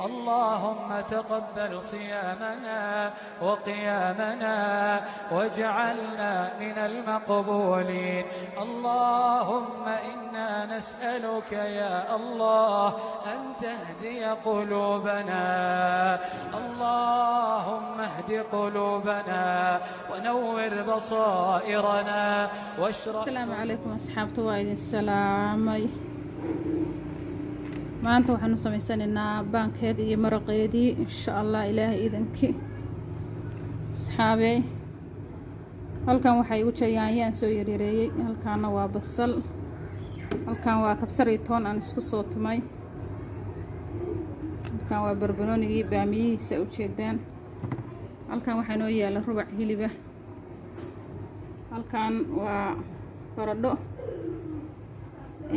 اللهم تقبل صيامنا وقيامنا واجعلنا من المقبولين. اللهم إنا نسألك يا الله أن تهدي قلوبنا. اللهم اهد قلوبنا ونور بصائرنا واشرح. السلام عليكم أصحابتي وإذن السلامي. maanta waxaanu sameysanaynaa baankeeg iyo maraqeedii insha Allah ilaahay idankii. asxaabey halkan waxay u jeeyaan soo yareeyay, halkaana waa basal, halkan waa kabsar iyo toon aan isku soo tumay, halkan waa barbaroonigii baamiyihiisa u jeedaan, halkan waxaa noo yaala rubac hilib ah, halkan waa baradho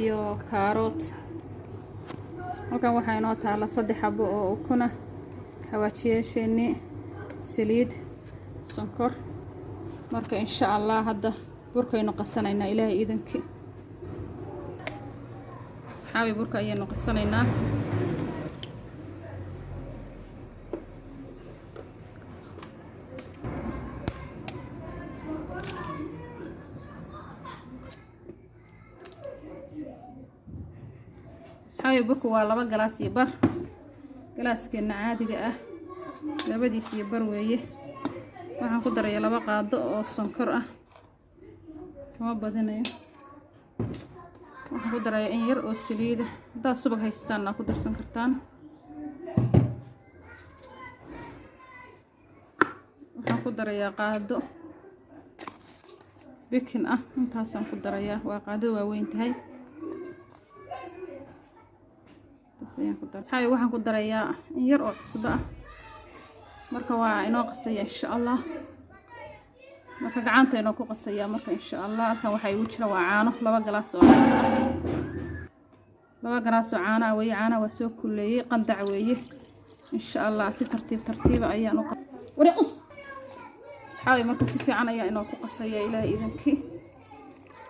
iyo kaarot, halkan waxaa inoo taala 3 xabo oo ukuna, xawaajiyeesheenii, saliid, sonkor. marka insha Allah hadda burkaynu qasanaynaa ilaahay idankii. asxaabi burka ayaynu qasanaynaa. asxaabi burku waa 2 galaas iyo bar, galaaskeena caadiga ah labadiis iyo bar weeye. waxaan ku daray 2 qaado oo sonkor ah, kama badinayo. waxaan ku daray in yar oo saliid ah, hadaa subag haystaan ku darsan kartaan. waxaan ku darayaa qaado bikin ah, intaasaan ku darayaa, waa qaado waaweyn tahay. waxaan ku darayaa in yar oo cusbo ah, marka waa inoo qasaya insha Allah. marka gacanta inoo ku qasaya marka insha Allah. halkan waxa igu jira waa caano, 2 galaas oo caano ah, 2 galaas oo caano ah weeye. caanaha waa soo kuleeyay, qandac weeye insha Allah. si tartiib ayaan u wareequs asxaabi. marka si fiican ayaa inoo ku qasaya ilaahay idankii.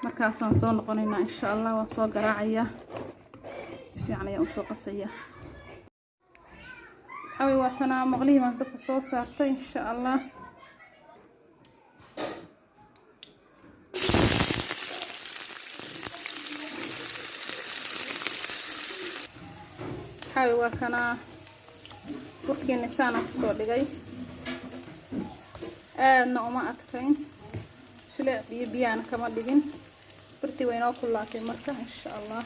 markaasaan soo noqonaynaa insha Allah. waan soo garaacayaa, si fiican ayaan u soo qasaya. asxaabi waa tanaa maqlihii baan dabka soo saartay insha Allah. asxaabi waa kanaa burkiina saana kusoo dhigay, aadna uma adkayn, shileec biyana kama dhigin. birtii way inoo kulaatay marka insha Allah.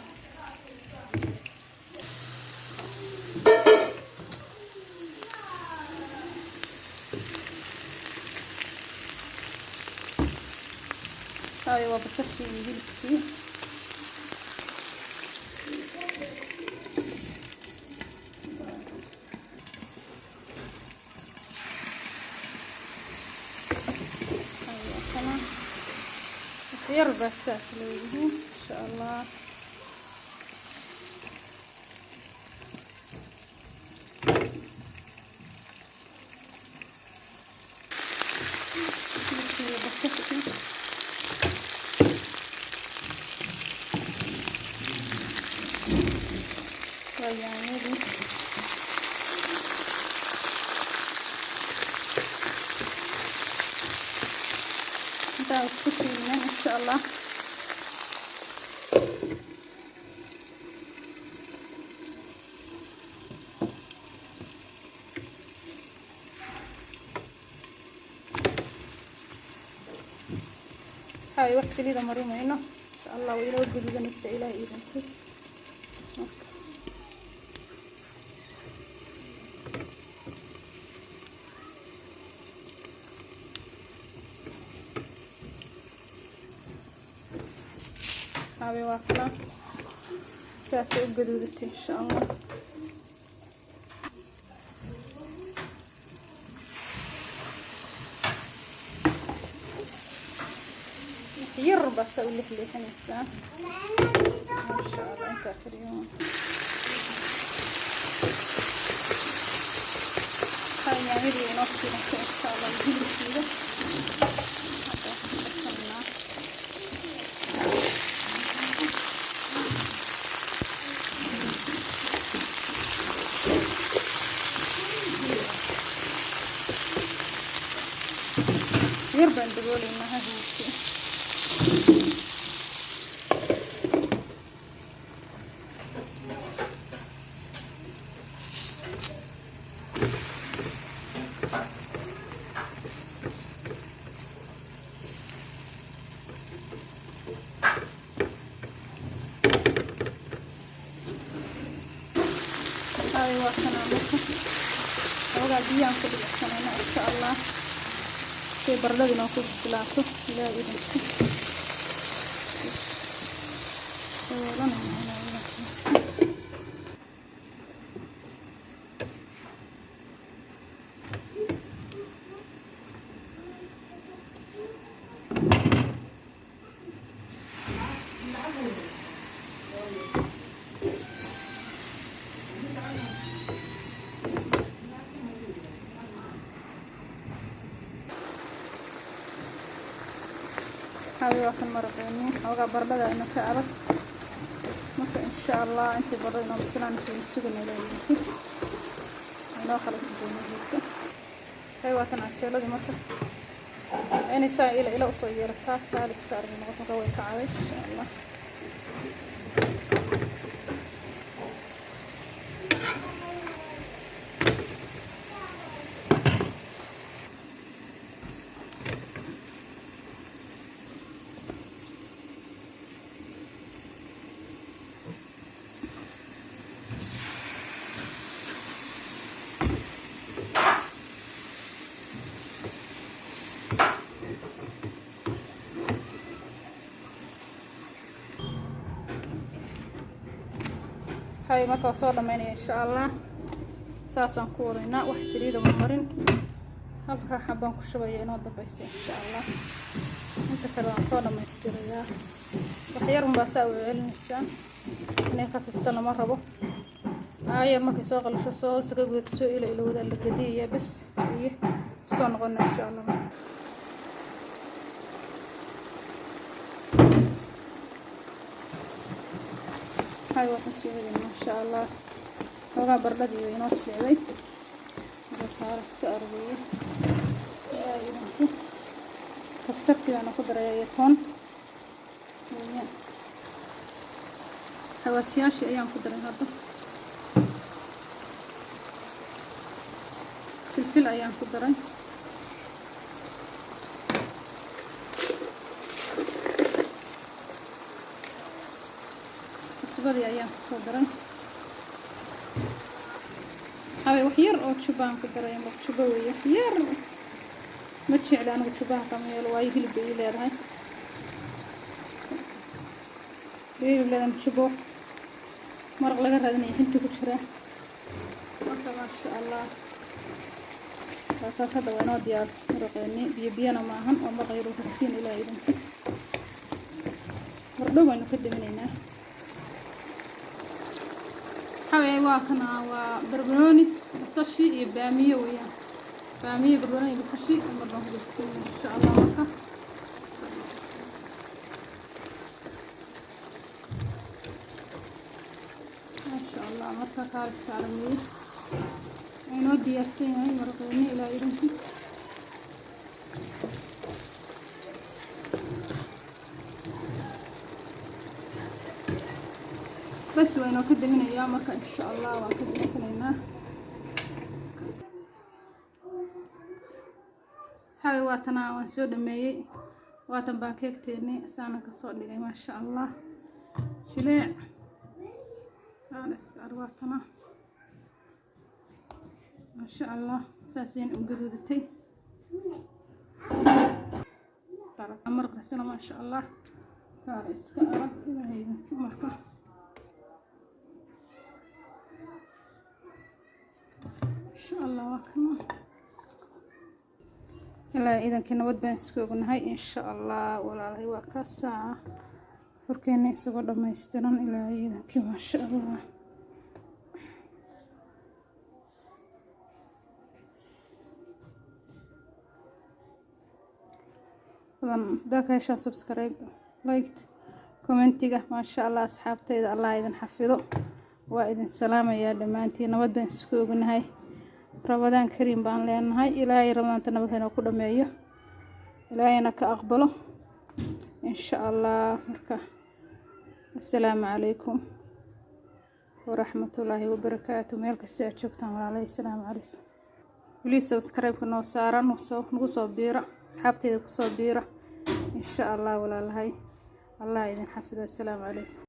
waa basashii iyo hilibkii. yar bas leeyihiin insha Allah. إن شاء الله. هاي واحد سليدة مريمة هنا إن شاء الله. وإلى ود جدا نفسي إلى إذن هاي واحدة ساسة وجدودتي إن شاء الله. يربى اسوي لك اللي حنسه ما شاء الله. انت اخر يوم هاي نعمل نصي ان شاء الله. نجيب كذا يربع دقولي إنها هيك هاي وكنا مركب أولا بيان كل سنة إن شاء الله في بردنا وكل سلاته لا إذا هاي واحد مرقيني أوقع بردة إنه كأرد مرة إن شاء الله أنت بردنا بسنا نشوف السجن إليه أنا خلص الدنيا هيك هاي واحد عشرة دي مرة أنا سائلة إلى أصير كافة لسكار من وقت قوي كعوي إن شاء الله هاي marka soo dhameynay insha Allah saasan ku wareena wax saliida ma marin halka xabaan ku shubayo inoo dambaysa insha Allah inta kale aan soo dhameystirayaa wax yar un baa saa u celinaysaa inay khafifto lama rabo aaya markay soo qalasho soo sagagooda soo ilowda la gadiya bas iyo soo noqon insha Allah هاي واحد سوينا ما شاء الله هذا بردي وينوش شعبي هذا استأرضية يا إلهي كبسرتي أنا قدر يتون حواشياش أيام قدر هذا فلفل أيام قدر بدي أيام صدرا هاي وحير أو شبان كدرا يوم شبوية حير ما تشعل أنا وشبان كمية الواي في البيل هاي بيل لازم تشبوه مرق لقى هذني حنتو كشرة ما شاء الله هذا وانا ديال مرقيني بيبينا معهم وما غيروا السين إلى إذن مردوما نقدم هنا حوي واكنا وبربروني بصشي يبامية ويا بامية بربروني بصشي مرة إن شاء الله مكة ما شاء الله مكة كارس عالمية ونودي يرسين هاي مرقيني إلى إيرانتي بس وينو كده من أيام مكة إن شاء الله وكده سنينا صحابي واتنا ونسود مي واتن باكيك تاني سانا كسود لي ما شاء الله شليع هذا واتنا ما شاء الله ساسين وجدودتي ترى مرق رسنا ما شاء الله فارس كأرك إلى هي مرقة إن شاء الله وكنا إلا إذا كنا ودنا سكوبنا هاي إن شاء الله ولا هي وكاسة فركيني سكوب ما يسترن إلا إذا كنا ما شاء الله داك هيشا سبسكرايب لايكت كومنتيجا ما شاء الله أصحابتي إذا الله إذن حفظه وإذن سلام يا دمانتي نودن سكوبنا هاي رمضان كريم بان لأن هاي إلهي رمضان تنبهنا وكل ما ilaahayna ka aqbalo insha allah. marka assalaamu calaykum waraxmatullaahi wabarakaatu. meel kasta aad joogtaan walaalay, assalaamu calaykum. please subscribe noo saara, nagu soo biira, asxaabteyda ku soo biira insha allah walaalahay. allah idin xafido. assalaamu calaykum.